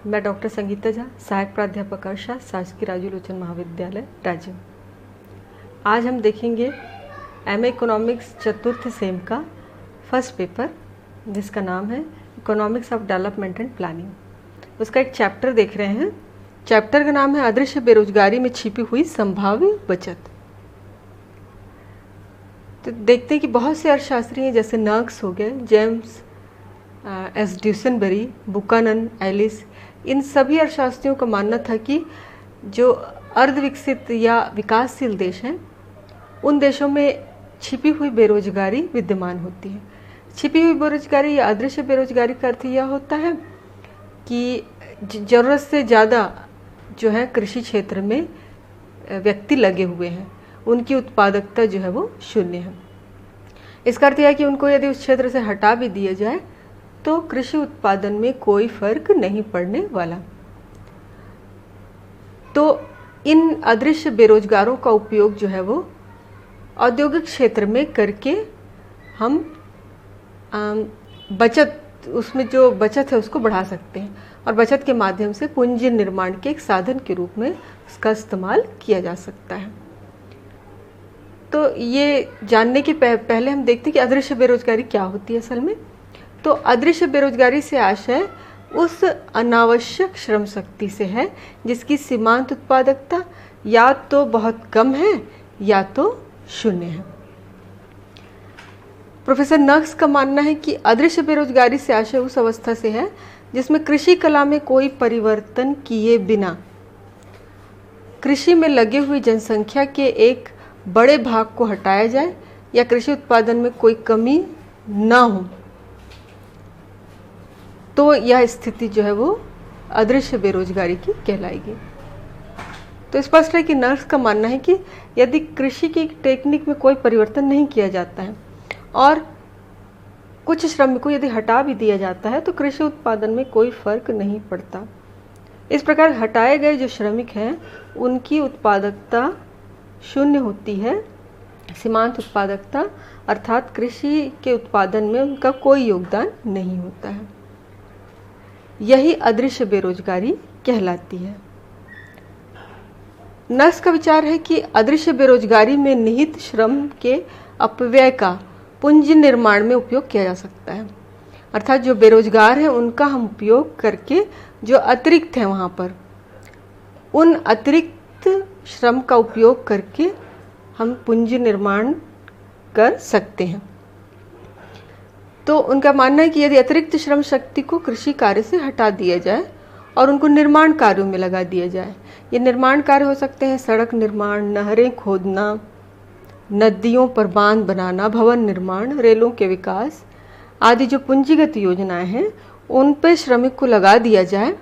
मैं डॉक्टर संगीता झा, सहायक प्राध्यापक अर्षा, शासकीय राजू लोचन महाविद्यालय रांची। आज हम देखेंगे एमए इकोनॉमिक्स चतुर्थ सेम का फर्स्ट पेपर, जिसका नाम है economics of development and planning. उसका एक चैप्टर देख रहे हैं। चैप्टर का नाम है अदृश्य बेरोजगारी में छिपी हुई संभाव्य बचत। तो देखते हैं कि बहुत से अर्थशास्त्री हैं, जैसे नर्क्स हो गए, जेम्स एस ड्यूसनबरी, बुकानन, एलिस, इन सभी अर्थशास्त्रियों का मानना था कि जो अर्धविकसित या विकासशील देश हैं, उन देशों में छिपी हुई बेरोजगारी विद्यमान होती है। छिपी हुई बेरोजगारी या अदृश्य बेरोजगारी का अर्थ यह होता है कि ज़रूरत से ज़्यादा जो है कृषि क्षेत्र में व्यक्ति लगे हुए हैं, उनकी उत्पादकता जो है वो शून्य है। इसका अर्थ यह है कि उनको यदि उस क्षेत्र से हटा भी दिया जाए तो कृषि उत्पादन में कोई फर्क नहीं पड़ने वाला। तो इन अदृश्य बेरोजगारों का उपयोग जो है वो औद्योगिक क्षेत्र में करके हम बचत, उसमें जो बचत है उसको बढ़ा सकते हैं और बचत के माध्यम से पूंजी निर्माण के एक साधन के रूप में उसका इस्तेमाल किया जा सकता है। तो ये जानने के पहले हम देखते हैं कि अदृश्य बेरोजगारी क्या होती है असल में। तो अदृश्य बेरोजगारी से आशय उस अनावश्यक श्रम शक्ति से है जिसकी सीमांत उत्पादकता या तो बहुत कम है या तो शून्य है। प्रोफेसर नक्स का मानना है कि अदृश्य बेरोजगारी से आशय उस अवस्था से है जिसमें कृषि कला में कोई परिवर्तन किए बिना कृषि में लगे हुई जनसंख्या के एक बड़े भाग को हटाया जाए या कृषि उत्पादन में कोई कमी ना हो, तो यह स्थिति जो है वो अदृश्य बेरोजगारी की कहलाएगी। तो स्पष्ट है कि नर्स का मानना है कि यदि कृषि की टेक्निक में कोई परिवर्तन नहीं किया जाता है और कुछ श्रमिकों को यदि हटा भी दिया जाता है तो कृषि उत्पादन में कोई फर्क नहीं पड़ता। इस प्रकार हटाए गए जो श्रमिक हैं उनकी उत्पादकता शून्य होती है, सीमांत उत्पादकता, अर्थात कृषि के उत्पादन में उनका कोई योगदान नहीं होता है। यही अदृश्य बेरोजगारी कहलाती है। नक्स का विचार है कि अदृश्य बेरोजगारी में निहित श्रम के अपव्यय का पूंजी निर्माण में उपयोग किया जा सकता है। अर्थात जो बेरोजगार हैं उनका हम उपयोग करके जो अतिरिक्त है वहाँ पर उन अतिरिक्त श्रम का उपयोग करके हम पूंजी निर्माण कर सकते हैं। तो उनका मानना है कि यदि अतिरिक्त श्रम शक्ति को कृषि कार्य से हटा दिया जाए और उनको निर्माण कार्यों में लगा दिया जाए, ये निर्माण कार्य हो सकते हैं सड़क निर्माण, नहरें खोदना, नदियों पर बांध बनाना, भवन निर्माण, रेलों के विकास आदि जो पूंजीगत योजनाएं हैं उन पर श्रमिक को लगा दिया जाए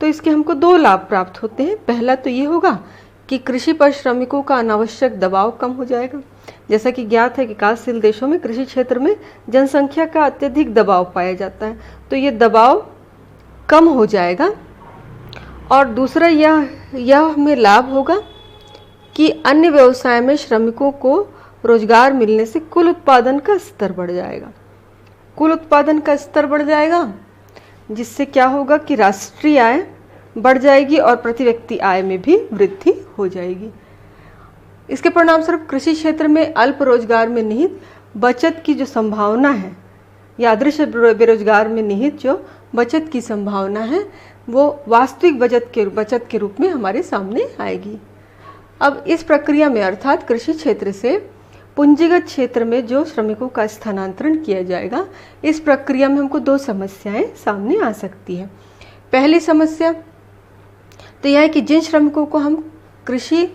तो इसके हमको दो लाभ प्राप्त होते हैं। पहला तो ये होगा कि कृषि पर श्रमिकों का अनावश्यक दबाव कम हो जाएगा। जैसा कि ज्ञात है कि विकासशील देशों में कृषि क्षेत्र में जनसंख्या का अत्यधिक दबाव पाया जाता है, तो ये दबाव कम हो जाएगा। और दूसरा यह हमें लाभ होगा कि अन्य व्यवसाय में श्रमिकों को रोजगार मिलने से कुल उत्पादन का स्तर बढ़ जाएगा। कुल उत्पादन का स्तर बढ़ जाएगा जिससे क्या होगा कि राष्ट्रीय आय बढ़ जाएगी और प्रति व्यक्ति आय में भी वृद्धि हो जाएगी। इसके परिणाम स्वरूप कृषि क्षेत्र में अल्प रोजगार में निहित बचत की जो संभावना है या अदृश्य बेरोजगार में निहित जो बचत की संभावना है वो वास्तविक बचत के रूप में हमारे सामने आएगी। अब इस प्रक्रिया में अर्थात कृषि क्षेत्र से पूंजीगत क्षेत्र में जो श्रमिकों का स्थानांतरण किया जाएगा, इस प्रक्रिया में हमको दो समस्याएं सामने आ सकती है। पहली समस्या तो यह है कि जिन श्रमिकों को हम कृषि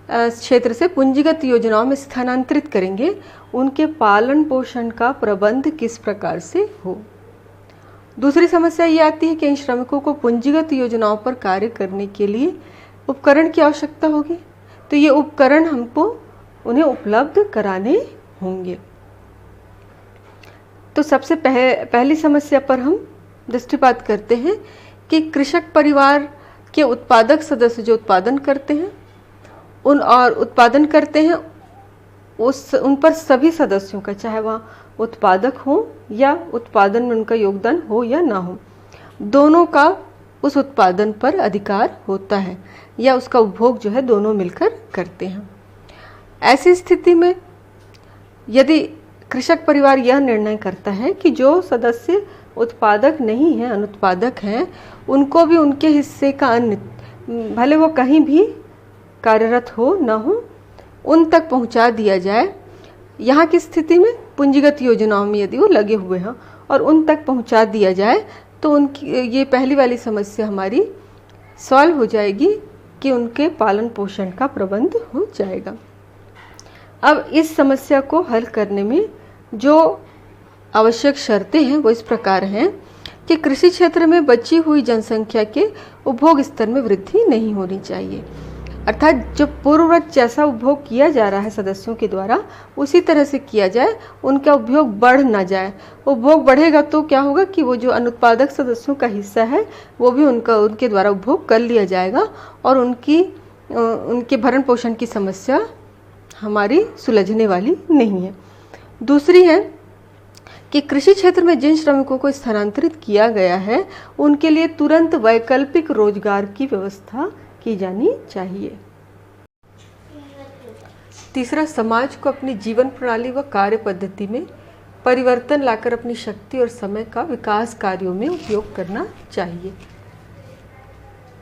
क्षेत्र से पूंजीगत योजनाओं में स्थानांतरित करेंगे उनके पालन पोषण का प्रबंध किस प्रकार से हो। दूसरी समस्या ये आती है कि इन श्रमिकों को पूंजीगत योजनाओं पर कार्य करने के लिए उपकरण की आवश्यकता होगी, तो ये उपकरण हमको उन्हें उपलब्ध कराने होंगे। तो सबसे पहली समस्या पर हम दृष्टिपात करते हैं कि कृषक परिवार के उत्पादक सदस्य जो उत्पादन करते हैं उन पर सभी सदस्यों का, चाहे वह उत्पादक हो या उत्पादन में उनका योगदान हो या ना हो, दोनों का उस उत्पादन पर अधिकार होता है या उसका उपभोग जो है दोनों मिलकर करते हैं। ऐसी स्थिति में यदि कृषक परिवार यह निर्णय करता है कि जो सदस्य उत्पादक नहीं हैं, अनुत्पादक हैं, उनको भी उनके हिस्से का अन्न, भले वो कहीं भी कार्यरत हो न हो, उन तक पहुंचा दिया जाए। यहाँ की स्थिति में पूंजीगत योजनाओं में यदि वो लगे हुए हैं और उन तक पहुंचा दिया जाए तो उनकी ये पहली वाली समस्या हमारी सॉल्व हो जाएगी कि उनके पालन पोषण का प्रबंध हो जाएगा। अब इस समस्या को हल करने में जो आवश्यक शर्तें हैं वो इस प्रकार हैं कि कृषि क्षेत्र में बची हुई जनसंख्या के उपभोग स्तर में वृद्धि नहीं होनी चाहिए, अर्थात जो पूर्ववत जैसा उपभोग किया जा रहा है सदस्यों के द्वारा उसी तरह से किया जाए, उनका उपभोग बढ़ ना जाए। उपभोग बढ़ेगा तो क्या होगा कि वो जो अनुत्पादक सदस्यों का हिस्सा है वो भी उनके द्वारा उपभोग कर लिया जाएगा और उनके भरण पोषण की समस्या हमारी सुलझने वाली नहीं है। दूसरी है कि कृषि क्षेत्र में जिन श्रमिकों को स्थानांतरित किया गया है उनके लिए तुरंत वैकल्पिक रोजगार की व्यवस्था की जानी चाहिए। तीसरा, समाज को अपनी जीवन प्रणाली व कार्य पद्धति में परिवर्तन लाकर अपनी शक्ति और समय का विकास कार्यों में उपयोग करना चाहिए।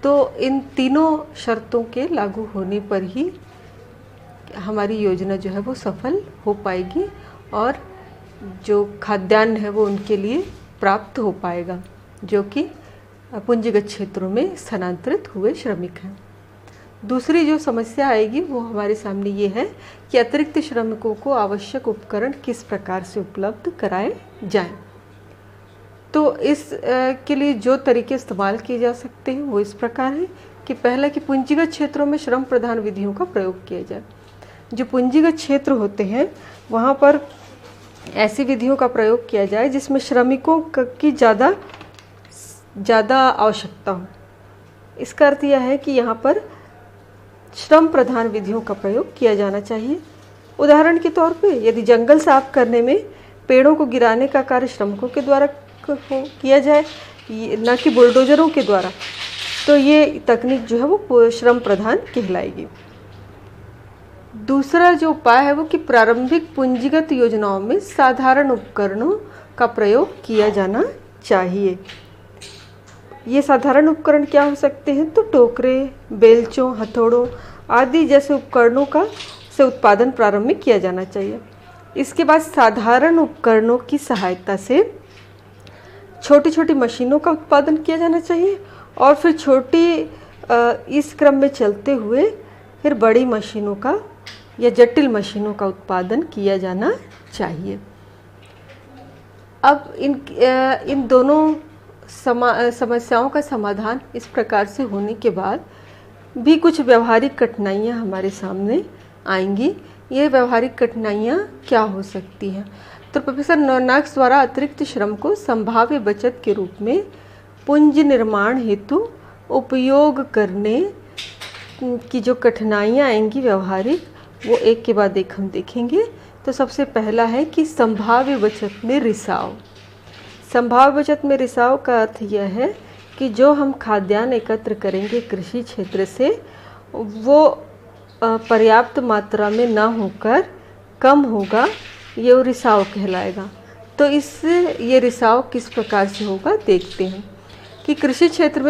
तो इन तीनों शर्तों के लागू होने पर ही हमारी योजना जो है वो सफल हो पाएगी और जो खाद्यान्न है वो उनके लिए प्राप्त हो पाएगा जो कि पूंजीगत क्षेत्रों में स्थानांतरित हुए श्रमिक हैं। दूसरी जो समस्या आएगी वो हमारे सामने ये है कि अतिरिक्त श्रमिकों को आवश्यक उपकरण किस प्रकार से उपलब्ध कराए जाएं। तो इस के लिए जो तरीके इस्तेमाल किए जा सकते हैं वो इस प्रकार है कि पहला कि पूंजीगत क्षेत्रों में श्रम प्रधान विधियों का प्रयोग किया जाए। जो पूंजीगत क्षेत्र होते हैं वहाँ पर ऐसी विधियों का प्रयोग किया जाए जिसमें श्रमिकों की ज़्यादा आवश्यकता हो। इसका अर्थ यह है कि यहाँ पर श्रम प्रधान विधियों का प्रयोग किया जाना चाहिए। उदाहरण के तौर पे यदि जंगल साफ करने में पेड़ों को गिराने का कार्य श्रमिकों के द्वारा किया जाए न कि बुलडोजरों के द्वारा, तो ये तकनीक जो है वो श्रम प्रधान कहलाएगी। दूसरा जो उपाय है वो कि प्रारंभिक पूंजीगत योजनाओं में साधारण उपकरणों का प्रयोग किया जाना चाहिए। ये साधारण उपकरण क्या हो सकते हैं? तो टोकरे, बेलचों, हथौड़ों आदि जैसे उपकरणों से उत्पादन प्रारंभ में किया जाना चाहिए। इसके बाद साधारण उपकरणों की सहायता से छोटी छोटी मशीनों का उत्पादन किया जाना चाहिए और फिर इस क्रम में चलते हुए फिर बड़ी मशीनों का या जटिल मशीनों का उत्पादन किया जाना चाहिए। अब इन दोनों समस्याओं का समाधान इस प्रकार से होने के बाद भी कुछ व्यवहारिक कठिनाइयाँ हमारे सामने आएंगी। ये व्यवहारिक कठिनाइयाँ क्या हो सकती हैं? तो प्रोफेसर नॉर्नॉक्स द्वारा अतिरिक्त श्रम को संभाव्य बचत के रूप में पुंज निर्माण हेतु उपयोग करने की जो कठिनाइयाँ आएंगी व्यवहारिक, वो एक के बाद एक हम देखेंगे। तो सबसे पहला है कि संभाव्य बचत में रिसाव। संभाव्य बचत में रिसाव का अर्थ यह है कि जो हम खाद्यान्न एकत्र करेंगे कृषि क्षेत्र से वो पर्याप्त मात्रा में न होकर कम होगा, ये रिसाव कहलाएगा। तो इससे ये रिसाव किस प्रकार से होगा देखते हैं कि कृषि क्षेत्र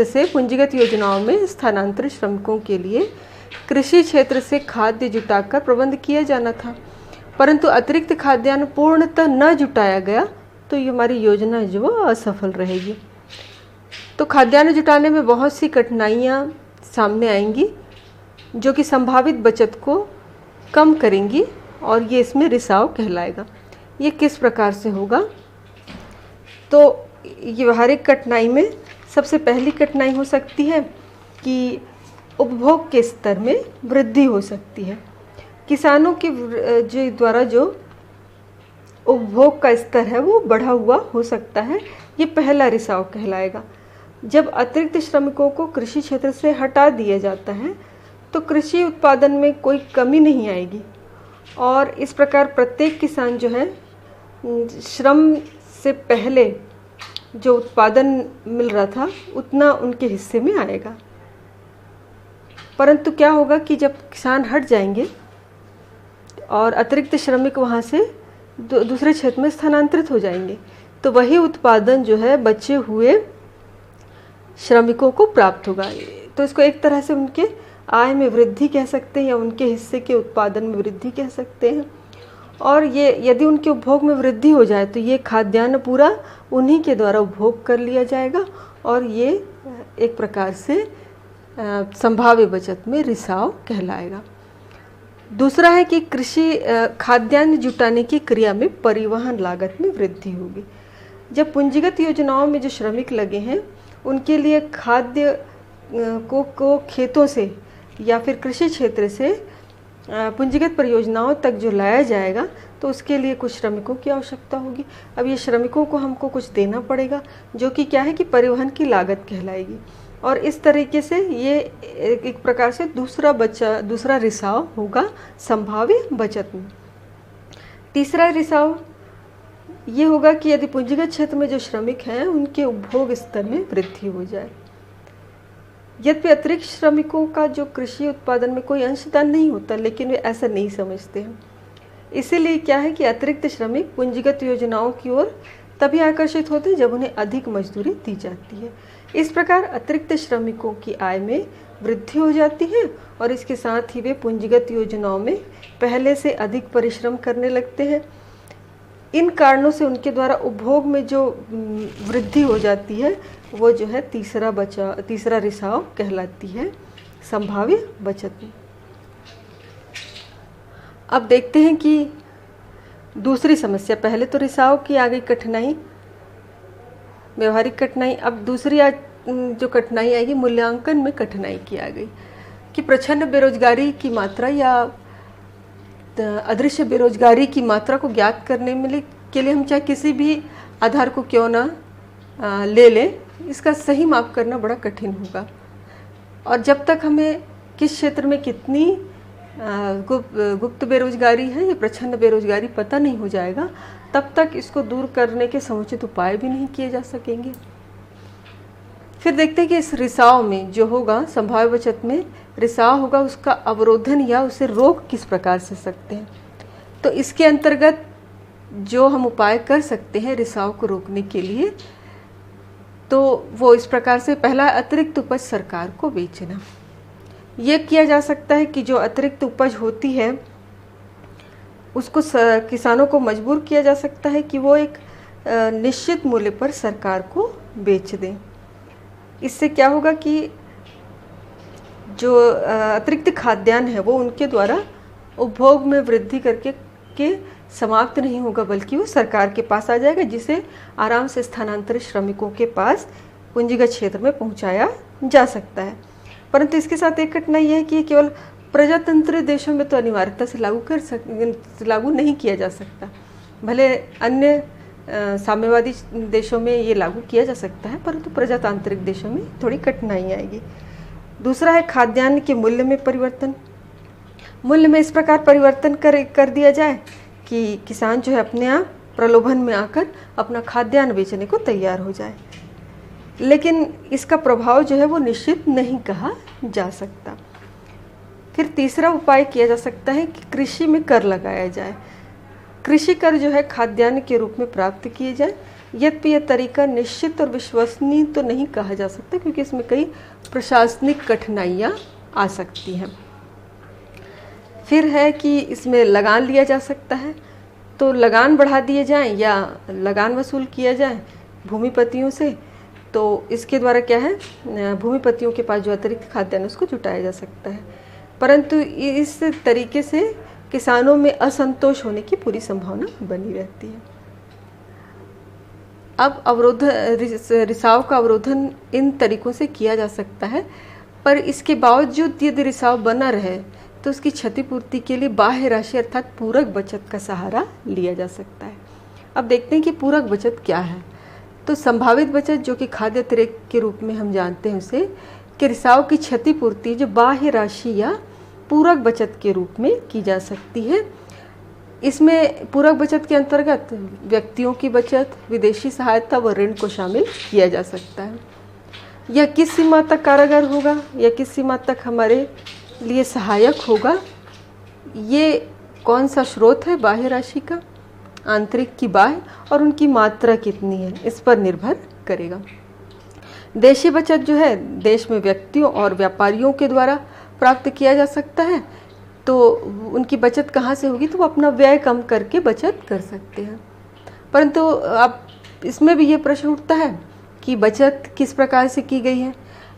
से पूंजीगत योजनाओं में स्थानांतरित श्रमिकों के लिए कृषि क्षेत्र से खाद्य जुटाकर प्रबंध किया जाना था, परंतु अतिरिक्त खाद्यान्न पूर्णतः न जुटाया गया तो ये हमारी योजना जो असफल रहेगी। तो खाद्यान्न जुटाने में बहुत सी कठिनाइयाँ सामने आएंगी जो कि संभावित बचत को कम करेंगी और ये इसमें रिसाव कहलाएगा। ये किस प्रकार से होगा? तो ये व्यवहारिक कठिनाई में सबसे पहली कठिनाई हो सकती है कि उपभोग के स्तर में वृद्धि हो सकती है। किसानों के द्वारा जो उपभोग का स्तर है वो बढ़ा हुआ हो सकता है, ये पहला रिसाव कहलाएगा। जब अतिरिक्त श्रमिकों को कृषि क्षेत्र से हटा दिया जाता है तो कृषि उत्पादन में कोई कमी नहीं आएगी और इस प्रकार प्रत्येक किसान जो है श्रम से पहले जो उत्पादन मिल रहा था उतना उनके हिस्से में आएगा। परंतु क्या होगा कि जब किसान हट जाएंगे और अतिरिक्त श्रमिक वहाँ से दूसरे क्षेत्र में स्थानांतरित हो जाएंगे, तो वही उत्पादन जो है बचे हुए श्रमिकों को प्राप्त होगा। तो इसको एक तरह से उनके आय में वृद्धि कह सकते हैं या उनके हिस्से के उत्पादन में वृद्धि कह सकते हैं। और ये यदि उनके उपभोग में वृद्धि हो जाए तो ये खाद्यान्न पूरा उन्हीं के द्वारा उपभोग कर लिया जाएगा और ये एक प्रकार से संभाव्य बचत में रिसाव कहलाएगा। दूसरा है कि कृषि खाद्यान्न जुटाने की क्रिया में परिवहन लागत में वृद्धि होगी। जब पूंजीगत योजनाओं में जो श्रमिक लगे हैं उनके लिए खाद्य को खेतों से या फिर कृषि क्षेत्र से पूंजीगत परियोजनाओं तक जो लाया जाएगा तो उसके लिए कुछ श्रमिकों की आवश्यकता होगी। अब ये श्रमिकों को हमको कुछ देना पड़ेगा जो कि क्या है कि परिवहन की लागत कहलाएगी। और इस तरीके से ये एक प्रकार से दूसरा रिसाव होगा संभाव्य बचत में। तीसरा रिसाव ये होगा कि यदि पूंजीगत क्षेत्र में जो श्रमिक हैं उनके उपभोग स्तर में वृद्धि हो जाए। यद्यपि अतिरिक्त श्रमिकों का जो कृषि उत्पादन में कोई अंशदान नहीं होता, लेकिन वे ऐसा नहीं समझते हैं। इसीलिए क्या है कि अतिरिक्त श्रमिक पूंजीगत योजनाओं की ओर तभी आकर्षित होते हैं जब उन्हें अधिक मजदूरी दी जाती है। इस प्रकार अतिरिक्त श्रमिकों की आय में वृद्धि हो जाती है और इसके साथ ही वे पूंजीगत योजनाओं में पहले से अधिक परिश्रम करने लगते हैं। इन कारणों से उनके द्वारा उपभोग में जो वृद्धि हो जाती है वो जो है तीसरा रिसाव कहलाती है संभाव्य बचत में। अब देखते हैं कि दूसरी समस्या, पहले तो रिसाव की आ गई कठिनाई, व्यवहारिक कठिनाई। अब दूसरी जो कठिनाई आएगी मूल्यांकन में कठिनाई की आ गई कि प्रच्छन्न बेरोजगारी की मात्रा या अदृश्य बेरोजगारी की मात्रा को ज्ञात करने के लिए हम चाहे किसी भी आधार को क्यों ना ले लें, इसका सही माप करना बड़ा कठिन होगा। और जब तक हमें किस क्षेत्र में कितनी गुप्त बेरोजगारी है या प्रच्छन्न बेरोजगारी पता नहीं हो जाएगा, तब तक इसको दूर करने के समुचित उपाय भी नहीं किए जा सकेंगे। फिर देखते हैं कि इस रिसाव में जो होगा, संभाव्य बचत में रिसाव होगा, उसका अवरोधन या उसे रोक किस प्रकार से सकते हैं। तो इसके अंतर्गत जो हम उपाय कर सकते हैं रिसाव को रोकने के लिए, तो वो इस प्रकार से, पहला अतिरिक्त उपज सरकार को बेचना। ये किया जा सकता है कि जो अतिरिक्त उपज होती है उसको किसानों को मजबूर किया जा सकता है कि वो एक निश्चित मूल्य पर सरकार को बेच दें। इससे क्या होगा कि जो अतिरिक्त खाद्यान्न है वो उनके द्वारा उपभोग में वृद्धि करके समाप्त नहीं होगा, बल्कि वो सरकार के पास आ जाएगा, जिसे आराम से स्थानांतरित श्रमिकों के पास पूंजीगत क्षेत्र में पहुंचाया जा सकता है। परंतु इसके साथ एक कठिनाई है कि केवल प्रजातंत्र देशों में तो अनिवार्यता से लागू नहीं किया जा सकता। भले अन्य साम्यवादी देशों में ये लागू किया जा सकता है, परंतु प्रजातांत्रिक देशों में थोड़ी कठिनाई आएगी। दूसरा है खाद्यान्न के मूल्य में परिवर्तन। मूल्य में इस प्रकार परिवर्तन कर दिया जाए कि किसान जो है अपने आप प्रलोभन में आकर अपना खाद्यान्न बेचने को तैयार हो जाए, लेकिन इसका प्रभाव जो है वो निश्चित नहीं कहा जा सकता। फिर तीसरा उपाय किया जा सकता है कि कृषि में कर लगाया जाए। कृषि कर जो है खाद्यान्न के रूप में प्राप्त किए जाए। यद्यपि यह तरीका निश्चित और विश्वसनीय तो नहीं कहा जा सकता, क्योंकि इसमें कई प्रशासनिक कठिनाइयाँ आ सकती हैं। फिर है कि इसमें लगान लिया जा सकता है, तो लगान बढ़ा दिए जाएं या लगान वसूल किया जाए भूमिपतियों से, तो इसके द्वारा क्या है, भूमिपतियों के पास जो अतिरिक्त खाद्यान्न उसको जुटाया जा सकता है। परंतु इस तरीके से किसानों में असंतोष होने की पूरी संभावना बनी रहती है। अब रिसाव का अवरोधन इन तरीकों से किया जा सकता है, पर इसके बावजूद यदि रिसाव बना रहे तो उसकी क्षतिपूर्ति के लिए बाह्य राशि अर्थात पूरक बचत का सहारा लिया जा सकता है। अब देखते हैं कि पूरक बचत क्या है। तो संभावित बचत, जो कि खाद्य अतिरिक्त के रूप में हम जानते हैं उसे, कि रिसाव की क्षतिपूर्ति जो बाह्य राशि या पूरक बचत के रूप में की जा सकती है। इसमें पूरक बचत के अंतर्गत व्यक्तियों की बचत, विदेशी सहायता व ऋण को शामिल किया जा सकता है। यह किस सीमा तक कारगर होगा या किस सीमा तक हमारे लिए सहायक होगा, ये कौन सा स्रोत है बाह्य राशि का, आंतरिक की बाह्य, और उनकी मात्रा कितनी है, इस पर निर्भर करेगा। देशी बचत जो है देश में व्यक्तियों और व्यापारियों के द्वारा प्राप्त किया जा सकता है। तो उनकी बचत कहाँ से होगी, तो वो अपना व्यय कम करके बचत कर सकते हैं। परंतु अब इसमें भी ये प्रश्न उठता है कि बचत किस प्रकार से की गई है।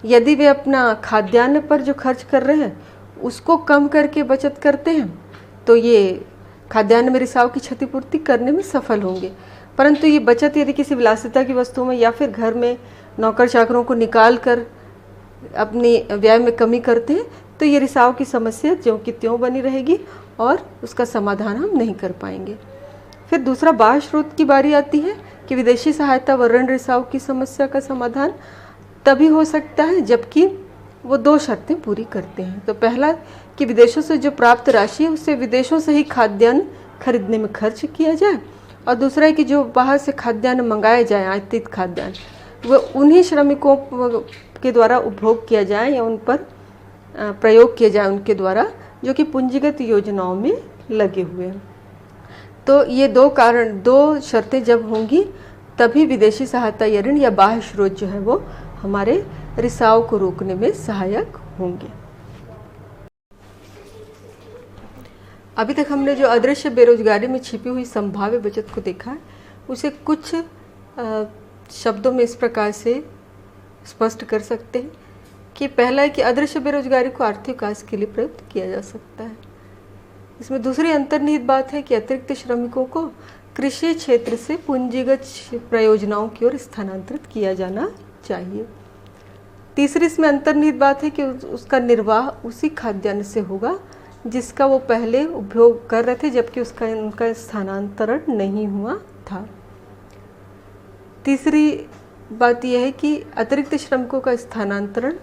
यदि वे अपना खाद्यान्न पर जो खर्च कर रहे हैं उसको कम करके बचत करते हैं तो ये खाद्यान्न में रिसाव की क्षतिपूर्ति करने में सफल होंगे। परंतु ये बचत यदि किसी विलासिता की वस्तुओं में या फिर घर में नौकर चाकरों को निकाल कर अपनी व्यय में कमी करते हैं तो ये रिसाव की समस्या ज्यों की त्यों बनी रहेगी और उसका समाधान हम नहीं कर पाएंगे। फिर दूसरा बाह्य स्रोत की बारी आती है कि विदेशी सहायता व ऋण रिसाव की समस्या का समाधान तभी हो सकता है जबकि वो दो शर्तें पूरी करते हैं। तो पहला कि विदेशों से जो प्राप्त राशि है उससे विदेशों से ही खाद्यान्न खरीदने में खर्च किया जाए, और दूसरा है कि जो बाहर से खाद्यान्न मंगाए जाए, आयातित खाद्यान्न, वो उन्हीं श्रमिकों के द्वारा उपभोग किया जाए या उन पर प्रयोग किया जाए उनके द्वारा जो कि पूंजीगत योजनाओं में लगे हुए हैं। तो ये दो शर्तें जब होंगी तभी विदेशी सहायता या ऋण या बाह्य स्रोत जो है वो हमारे रिसाव को रोकने में सहायक होंगे। अभी तक हमने जो अदृश्य बेरोजगारी में छिपी हुई संभाव्य बचत को देखा है उसे कुछ शब्दों में इस प्रकार से स्पष्ट कर सकते हैं कि पहला है कि अदृश्य बेरोजगारी को आर्थिक विकास के लिए प्रयुक्त किया जा सकता है। इसमें दूसरी अंतर्निहित बात है कि अतिरिक्त श्रमिकों को कृषि क्षेत्र से पूंजीगत प्रयोजनाओं की ओर स्थानांतरित किया जाना चाहिए। तीसरी इसमें अंतर्निहित बात है कि उसका निर्वाह उसी खाद्यान्न से होगा जिसका वो पहले उपभोग कर रहे थे जबकि उनका स्थानांतरण नहीं हुआ था। तीसरी बात यह है कि अतिरिक्त श्रमिकों का स्थानांतरण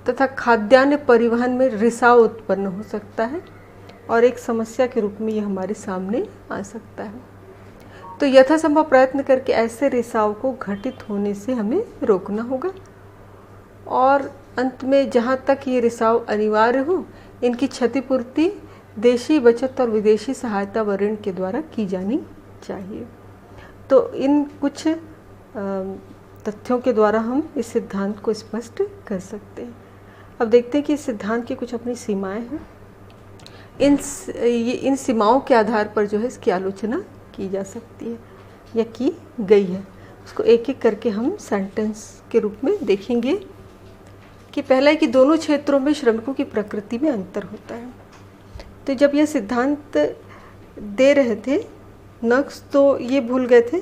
तथा खाद्यान्न परिवहन में रिसाव उत्पन्न हो सकता है और एक समस्या के रूप में यह हमारे सामने आ सकता है। तो यथासंभव प्रयत्न करके ऐसे रिसाव को घटित होने से हमें रोकना होगा और अंत में जहाँ तक ये रिसाव अनिवार्य हो इनकी क्षतिपूर्ति देशी बचत और विदेशी सहायता व ऋण के द्वारा की जानी चाहिए। तो इन कुछ तथ्यों के द्वारा हम इस सिद्धांत को स्पष्ट कर सकते हैं। अब देखते हैं कि इस सिद्धांत की कुछ अपनी सीमाएं हैं। इन सीमाओं के आधार पर जो है इसकी आलोचना की जा सकती है या की गई है। उसको एक एक करके हम सेंटेंस के रूप में देखेंगे कि पहला है कि दोनों क्षेत्रों में श्रमिकों की प्रकृति में अंतर होता है। तो जब यह सिद्धांत दे रहे थे नक्श तो ये भूल गए थे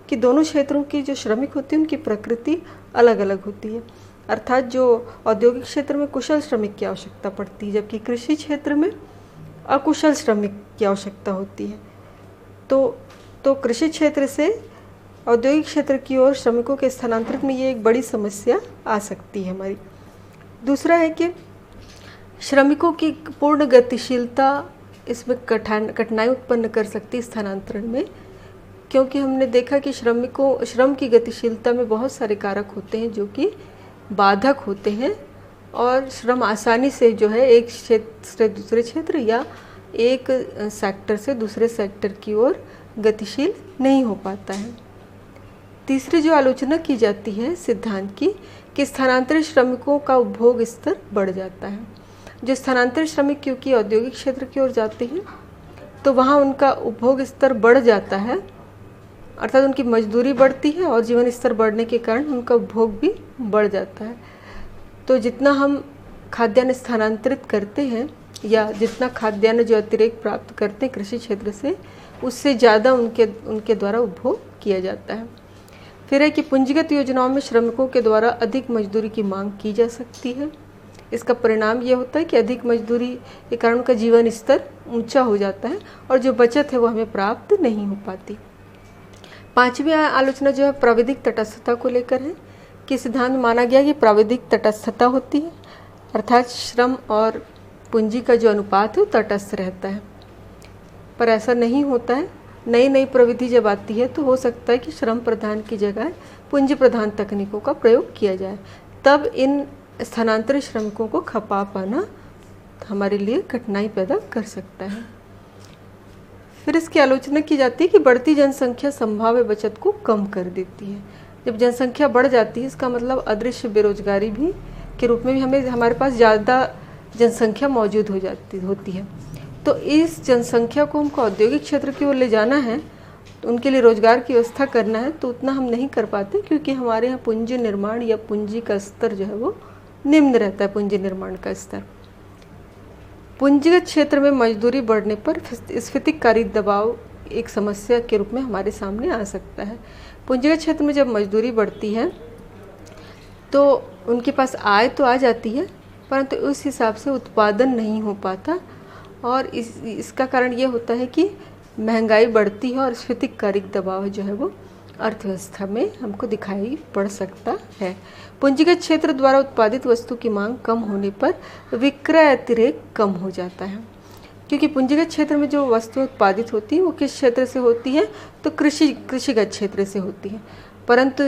कि दोनों क्षेत्रों की जो श्रमिक होते हैं उनकी प्रकृति अलग अलग होती है। अर्थात जो औद्योगिक क्षेत्र में कुशल श्रमिक की आवश्यकता पड़ती है जबकि कृषि क्षेत्र में अकुशल श्रमिक की आवश्यकता होती है। तो कृषि क्षेत्र से औद्योगिक क्षेत्र की ओर श्रमिकों के स्थानांतरित में ये एक बड़ी समस्या आ सकती है हमारी। दूसरा है कि श्रमिकों की पूर्ण गतिशीलता इसमें कठिनाई उत्पन्न कर सकती है स्थानांतरण में, क्योंकि हमने देखा कि श्रम की गतिशीलता में बहुत सारे कारक होते हैं जो कि बाधक होते हैं और श्रम आसानी से जो है एक क्षेत्र से दूसरे क्षेत्र या एक सेक्टर से दूसरे सेक्टर की ओर गतिशील नहीं हो पाता है। तीसरी जो आलोचना की जाती है सिद्धांत की कि स्थानांतरित श्रमिकों का उपभोग स्तर बढ़ जाता है। जो स्थानांतरित श्रमिक क्योंकि औद्योगिक क्षेत्र की ओर जाते हैं तो वहाँ उनका उपभोग स्तर बढ़ जाता है, अर्थात उनकी मजदूरी बढ़ती है और जीवन स्तर बढ़ने के कारण उनका उपभोग भी बढ़ जाता है। तो जितना हम खाद्यान्न स्थानांतरित करते हैं या जितना खाद्यान्न जो अतिरिक्त प्राप्त करते हैं कृषि क्षेत्र से उससे ज़्यादा उनके द्वारा उपभोग किया जाता है। फिर है कि पूंजीगत योजनाओं में श्रमिकों के द्वारा अधिक मजदूरी की मांग की जा सकती है। इसका परिणाम ये होता है कि अधिक मजदूरी के कारण उनका जीवन स्तर ऊंचा हो जाता है और जो बचत है वो हमें प्राप्त नहीं हो पाती। पांचवी आलोचना जो है प्राविधिक तटस्थता को लेकर है कि सिद्धांत माना गया कि प्राविधिक तटस्थता होती है, अर्थात श्रम और पूंजी का जो अनुपात है वो तटस्थ रहता है। पर ऐसा नहीं होता है। नई नई प्रविधि जब आती है तो हो सकता है कि श्रम प्रधान की जगह पूंजी प्रधान तकनीकों का प्रयोग किया जाए, तब इन स्थानांतरित श्रमिकों को खपा पाना हमारे लिए कठिनाई पैदा कर सकता है। फिर इसकी आलोचना की जाती है कि बढ़ती जनसंख्या संभाव्य बचत को कम कर देती है। जब जनसंख्या बढ़ जाती है इसका मतलब अदृश्य बेरोजगारी भी के रूप में भी हमारे पास ज़्यादा जनसंख्या मौजूद होती है। तो इस जनसंख्या को हमको औद्योगिक क्षेत्र की ओर ले जाना है, तो उनके लिए रोजगार की व्यवस्था करना है, तो उतना हम नहीं कर पाते क्योंकि हमारे यहाँ पूंजी निर्माण या पूंजी का स्तर जो है वो निम्न रहता है। पूंजी निर्माण का स्तर, पूंजीगत क्षेत्र में मजदूरी बढ़ने पर स्फीतिकारी दबाव एक समस्या के रूप में हमारे सामने आ सकता है। पूंजीगत क्षेत्र में जब मजदूरी बढ़ती है तो उनके पास आय तो आ जाती है, परंतु उस हिसाब से उत्पादन नहीं हो पाता, और इसका कारण ये होता है कि महंगाई बढ़ती है और स्फीतिकारी दबाव जो है वो अर्थव्यवस्था में हमको दिखाई पड़ सकता है। पूंजीगत क्षेत्र द्वारा उत्पादित वस्तु की मांग कम होने पर विक्रय अतिरेक कम हो जाता है, क्योंकि पूंजीगत क्षेत्र में जो वस्तु उत्पादित होती है वो किस क्षेत्र से होती है, तो कृषिगत क्षेत्र से होती है। परंतु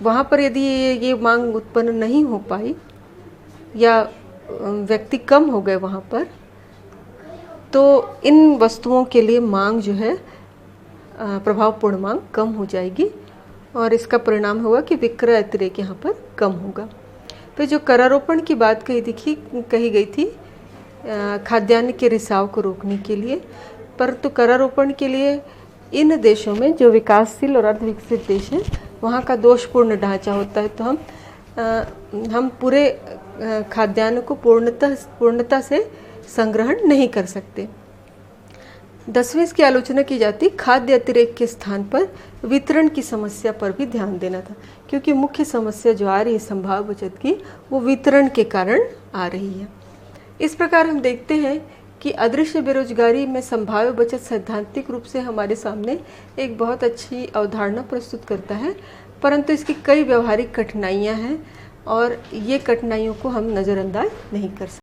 वहाँ पर यदि ये मांग उत्पन्न नहीं हो पाई या व्यक्ति कम हो गए वहाँ पर, तो इन वस्तुओं के लिए मांग जो है प्रभावपूर्ण मांग कम हो जाएगी, और इसका परिणाम होगा कि विक्रय अतिरेक यहाँ पर कम होगा। तो जो करारोपण की बात कही गई थी खाद्यान्न के रिसाव को रोकने के लिए, परंतु करारोपण के लिए इन देशों में जो विकासशील और अर्धविकसित देश हैं वहाँ का दोषपूर्ण ढांचा होता है, तो हम पूरे खाद्यान्न को पूर्णता से संग्रहण नहीं कर सकते। 10वीं इसकी आलोचना की जाती, खाद्य अतिरेक के स्थान पर वितरण की समस्या पर भी ध्यान देना था, क्योंकि मुख्य समस्या जो आ रही है संभाव्य बचत की वो वितरण के कारण आ रही है। इस प्रकार हम देखते हैं कि अदृश्य बेरोजगारी में संभाव्य बचत सैद्धांतिक रूप से हमारे सामने एक बहुत अच्छी अवधारणा प्रस्तुत करता है, परंतु इसकी कई व्यवहारिक कठिनाइयाँ हैं और ये कठिनाइयों को हम नज़रअंदाज नहीं कर सकते।